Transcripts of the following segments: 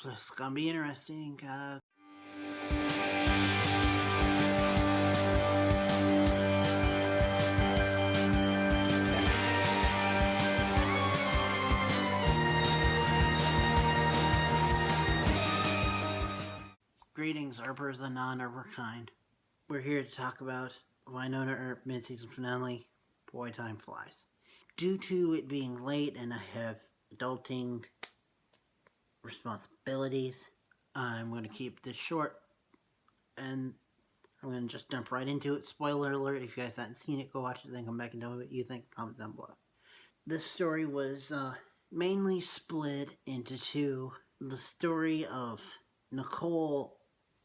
This is gonna be interesting. Greetings, Earpers and non-Earper kind. We're here to talk about Wynonna Earp mid-season finale, Boy Time Flies. Due to it being late and I have adulting responsibilities, I'm going to keep this short and I'm going to just jump right into it. Spoiler alert, if you guys haven't seen it, go watch it, then come back and tell me what you think. Comment down below. This story was mainly split into two. The story of Nicole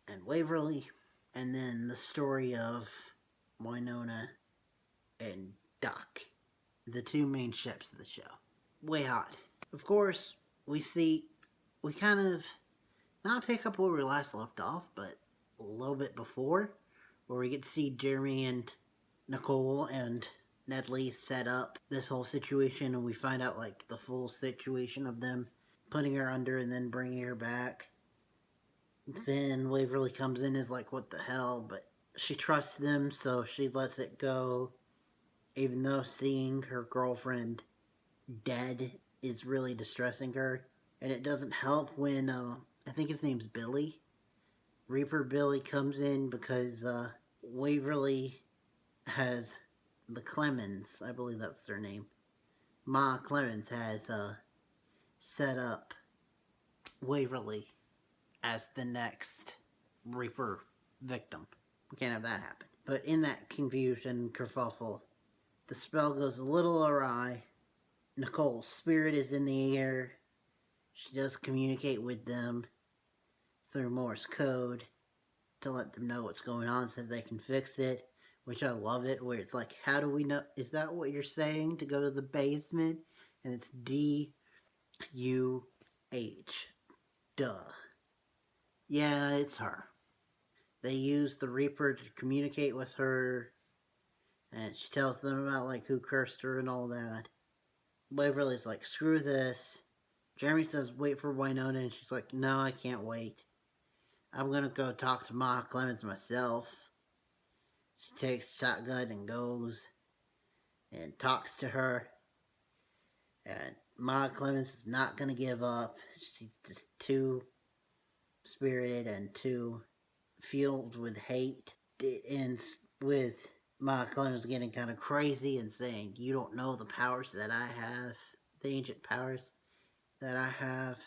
and Waverly, and then the story of Wynonna and Doc, the two main ships of the show. WayHaught. Of course, we kind of not pick up where we last left off, but a little bit before, where we get to see Jeremy and Nicole and Nedley set up this whole situation, and we find out like the full situation of them putting her under and then bringing her back. Then Waverly comes in and is like, what the hell? But she trusts them, so she lets it go, even though seeing her girlfriend dead is really distressing her. And it doesn't help when, I think his name's Billy. Reaper Billy comes in because Waverly has the Clemens, I believe that's their name. Ma Clemens has set up Waverly as the next Reaper victim. We can't have that happen. But in that confusion, kerfuffle, the spell goes a little awry. Nicole's spirit is in the air. She does communicate with them through Morse code to let them know what's going on so they can fix it, which I love it, where it's like, how do we know? Is that what you're saying, to go to the basement? And it's D-U-H. Duh. Yeah, it's her. They use the Reaper to communicate with her, and she tells them about like who cursed her and all that. Waverly's like, screw this. Jeremy says wait for Wynonna, and she's like, no, I can't wait. I'm gonna go talk to Ma Clemens myself. She takes shotgun and goes and talks to her. And Ma Clemens is not gonna give up. She's just too spirited and too filled with hate. It ends with Ma Clemens getting kind of crazy and saying, you don't know the powers that I have, the ancient powers that I have,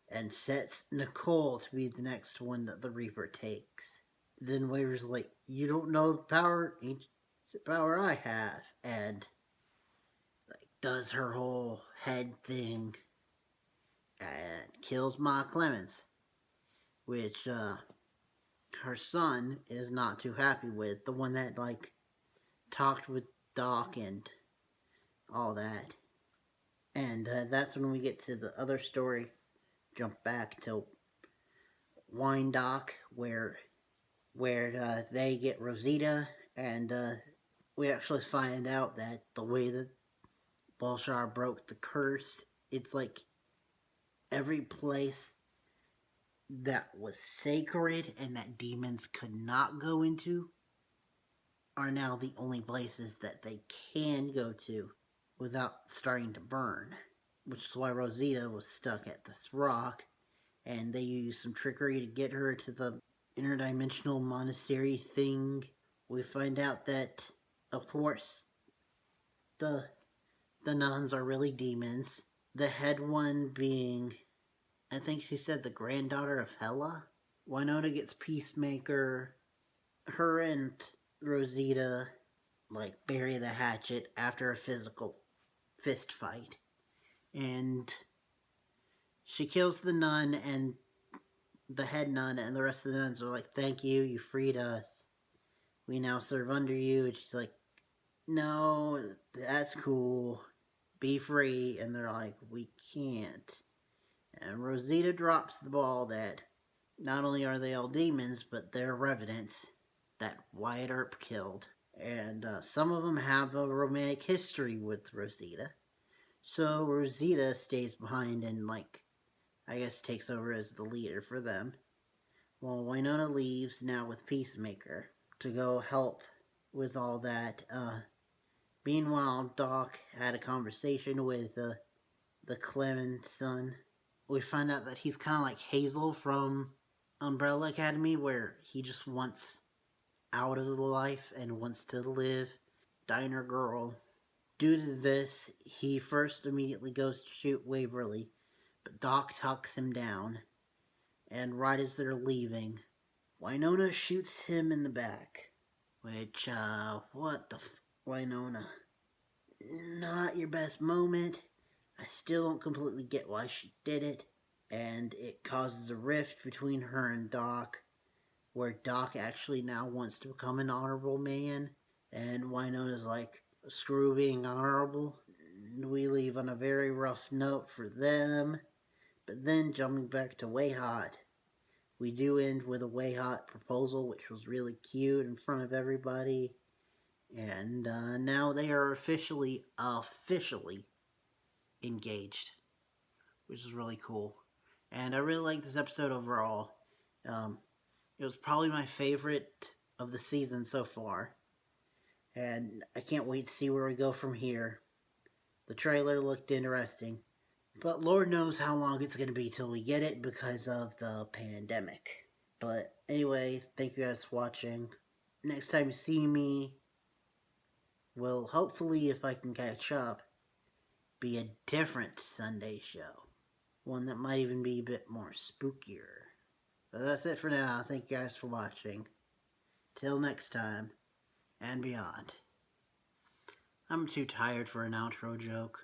and sets Nicole to be the next one that the Reaper takes. Then Waver's like, you don't know the ancient power I have, and like does her whole head thing and kills Ma Clemens, which her son is not too happy with, the one that like talked with Doc and all that. And that's when we get to the other story. Jump back to Wyndoc, where they get Rosita, and we actually find out that the way that Balshar broke the curse, it's like every place that was sacred and that demons could not go into are now the only places that they can go to without starting to burn, which is why Rosita was stuck at this rock, and they used some trickery to get her to the interdimensional monastery thing. We find out that, of course, the nuns are really demons. The head one being, I think she said, the granddaughter of Hela. Wynonna gets Peacemaker. Her and Rosita like bury the hatchet after a physical fist fight, and she kills the nun and the head nun, and the rest of the nuns are like, thank you, you freed us, we now serve under you. And she's like, no, that's cool, be free. And they're like, we can't. And Rosita drops the ball that not only are they all demons, but they're revenants that Wyatt Earp killed. And some of them have a romantic history with Rosita. So Rosita stays behind and like I guess, takes over as the leader for them. Well, Wynonna leaves now with Peacemaker to go help with all that. Meanwhile, Doc had a conversation with the Clement son. We find out that he's kind of like Hazel from Umbrella Academy, where he just wants out of the life and wants to live diner girl. Due to this, he first immediately goes to shoot Waverly, but Doc talks him down, and right as they're leaving, Wynonna shoots him in the back. Which, what the Wynonna? Not your best moment. I still don't completely get why she did it, and it causes a rift between her and Doc, where Doc actually now wants to become an honorable man, and Wynonna's like, screw being honorable. We leave on a very rough note for them, but then jumping back to WayHaught, we do end with a WayHaught proposal, which was really cute in front of everybody, and now they are officially engaged, which is really cool. And I really like this episode overall. It was probably my favorite of the season so far. And I can't wait to see where we go from here. The trailer looked interesting. But Lord knows how long it's going to be till we get it because of the pandemic. But anyway, thank you guys for watching. Next time you see me, will hopefully, if I can catch up, be a different Sunday show. One that might even be a bit more spookier. But that's it for now. Thank you guys for watching. Till next time, and beyond. I'm too tired for an outro joke.